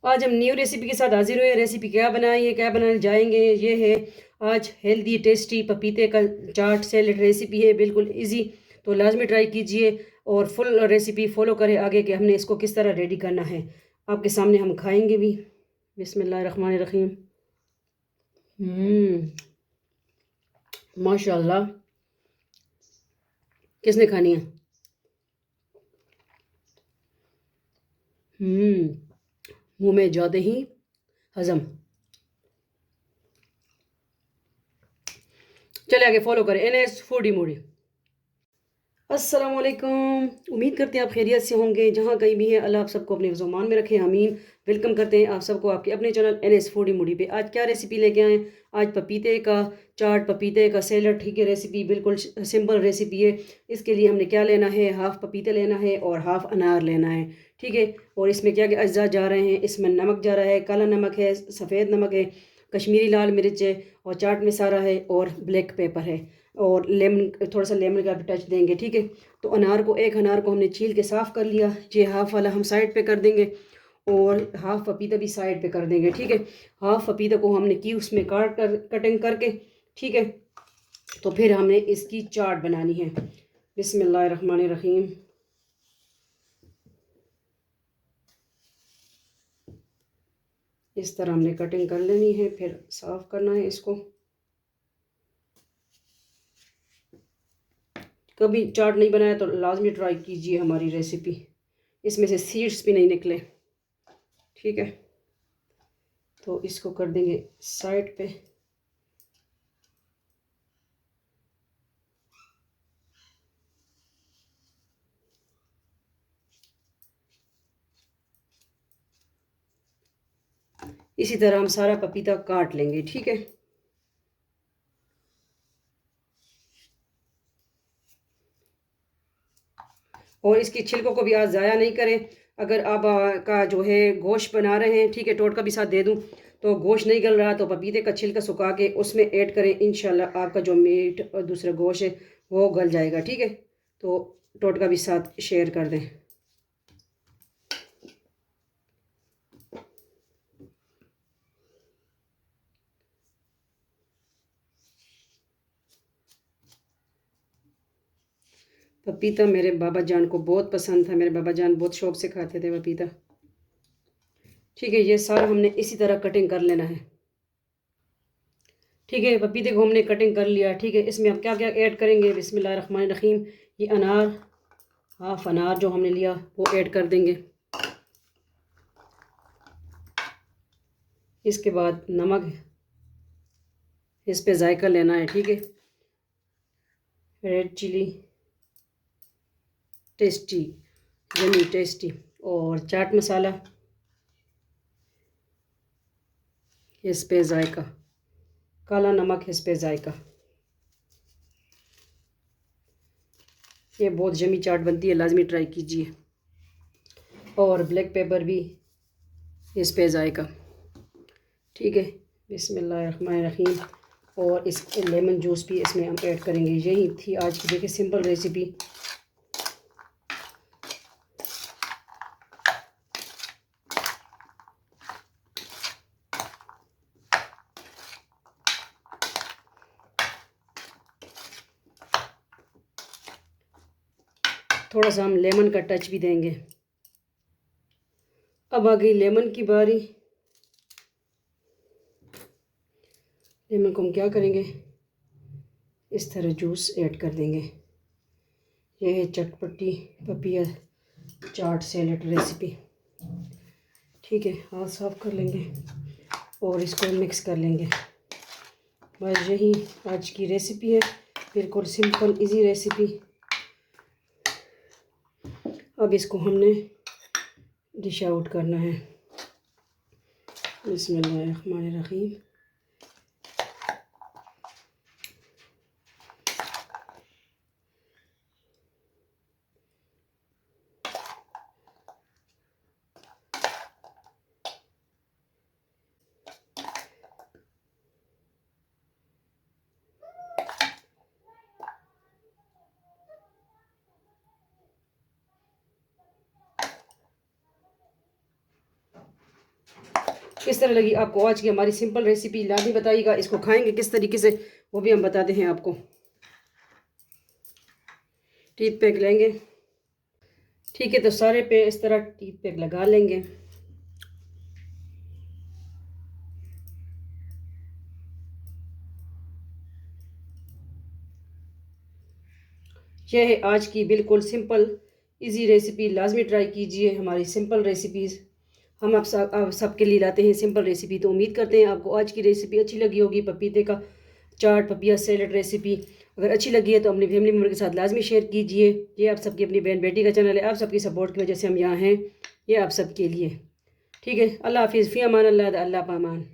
आज हम new recipe के साथ हाजिर हुए। रेसिपी क्या बनाई है, क्या बनाने जाएंगे, ये है आज हेल्दी टेस्टी पपीते का चाट सैलेड रेसिपी है, बिल्कुल इजी। तो लाजमी ट्राई कीजिए और फुल रेसिपी फॉलो करें आगे कि हमने इसको किस तरह रेडी करना है। आपके सामने हम खाएंगे भी। बिस्मिल्लाहिर्रहमानिर्रहीम। माशाल्लाह। किसने खानी है? मुंह में जाते ही हजम। चले आगे फॉलो करें NS फूडी मूडी। अस्सलाम वालेकुम। उम्मीद करते हैं आप खैरियत से होंगे जहाँ कहीं भी है। अल्लाह आप सबको अपने ज़ुबान में रखे, आमीन। वेलकम करते हैं आप सबको आपके अपने चैनल NS फूडी मूडी पे। आज क्या रेसिपी लेके आए? आज पपीते का चाट, पपीते का सैलड। ठीक है, रेसिपी बिल्कुल सिंपल रेसिपी है। इसके लिए हमने क्या लेना है, हाफ़ पपीता लेना है और हाफ़ अनार लेना है। ठीक है, और इसमें क्या क्या अज्जा जा रहे हैं? इसमें नमक जा रहा है, काला नमक है, सफ़ेद नमक है, कश्मीरी लाल मिर्च है और चाट मसाला है और ब्लैक पेपर है और लेमन, थोड़ा सा लेमन का भी टच देंगे। ठीक है, तो एक अनार को हमने छील के साफ़ कर लिया। ये हाफ़ वाला हम साइड पे कर देंगे और हाफ़ पपीता भी साइड पे कर देंगे। ठीक है, हाफ़ पपीता को हमने की उसमें काट कर कटिंग करके। ठीक है, तो फिर हमने इसकी चाट बनानी है। बिस्मिल्लाहिर्रहमानिर्रहीम। इस तरह हमने कटिंग कर लेनी है, फिर साफ़ करना है इसको। कभी चाट नहीं बनाया तो लाजमी ट्राई कीजिए हमारी रेसिपी। इसमें से सीड्स भी नहीं निकले। ठीक है, तो इसको कर देंगे साइड पे। इसी तरह हम सारा पपीता काट लेंगे। ठीक है, और इसकी छिलकों को भी आज ज़ाया नहीं करें। अगर आप का जो है गोश्त बना रहे हैं, ठीक है, टोटका भी साथ दे दूं, तो गोश्त नहीं गल रहा तो पपीते का छिलका सुखा के उसमें ऐड करें। इंशाल्लाह आपका जो मीट और दूसरा गोश्त है वो गल जाएगा। ठीक है, तो टोटका भी साथ शेयर कर दें। पपीता मेरे बाबा जान को बहुत पसंद था, मेरे बाबा जान बहुत शौक से खाते थे पपीता। ठीक है, ये सारा हमने इसी तरह कटिंग कर लेना है। ठीक है, पपीते को हमने कटिंग कर लिया। ठीक है, इसमें अब क्या क्या ऐड करेंगे? बिस्मिल्लाहिर्रहमानिर्रहीम। ये अनार, हाफ अनार जो हमने लिया वो ऐड कर देंगे। इसके बाद नमक, इस पे जायका लेना है। ठीक है, red chilli tasty, yummy tasty, और चाट मसाला, इस पे जायका, काला नमक, इस पे जायका। ये बहुत यमी चाट बनती है, लाजमी ट्राई कीजिए। और ब्लैक पेपर भी, इस पे जायका। ठीक है, बिस्मिल्लाहिर्रहमानिर्रहीम। और इस लेमन जूस भी इसमें हम ऐड करेंगे। यही थी आज की, देखिए, सिंपल रेसिपी। थोड़ा सा हम लेमन का टच भी देंगे। अब आ गई लेमन की बारी। लेमन को हम क्या करेंगे, इस तरह जूस ऐड कर देंगे। यह है चटपटी पपीता चाट सैलेड रेसिपी। ठीक है, हाथ साफ कर लेंगे और इसको मिक्स कर लेंगे। बस यही आज की रेसिपी है, बिल्कुल सिंपल इजी रेसिपी। अब इसको हमने डिश आउट करना है। बिस्मिल्लाहिर्रहमानिर्रहीम। किस तरह लगी आपको आज की हमारी सिंपल रेसिपी, लाजमी बताइएगा। इसको खाएंगे किस तरीके से वो भी हम बताते हैं आपको। टीथ पैक लेंगे, ठीक है, तो सारे पे इस तरह टीथ पैक लगा लेंगे। यह है आज की बिल्कुल सिंपल इजी रेसिपी, लाजमी ट्राई कीजिए हमारी सिंपल रेसिपीज़। हम आप सबके लिए लाते हैं सिंपल रेसिपी। तो उम्मीद करते हैं आपको आज की रेसिपी अच्छी लगी होगी। पपीते का चाट, पपिया सैलड रेसिपी अगर अच्छी लगी है तो अपनी फैमिली मेम्बर के साथ लाजमी शेयर कीजिए। ये आप सबकी अपनी बहन बेटी का चैनल है, आप सबकी सपोर्ट की वजह से हम यहाँ हैं। ये आप सबके लिए, ठीक है। अल्लाह हाफिज़, फ़ी अमान अल्लाह, अल्लाह पामान।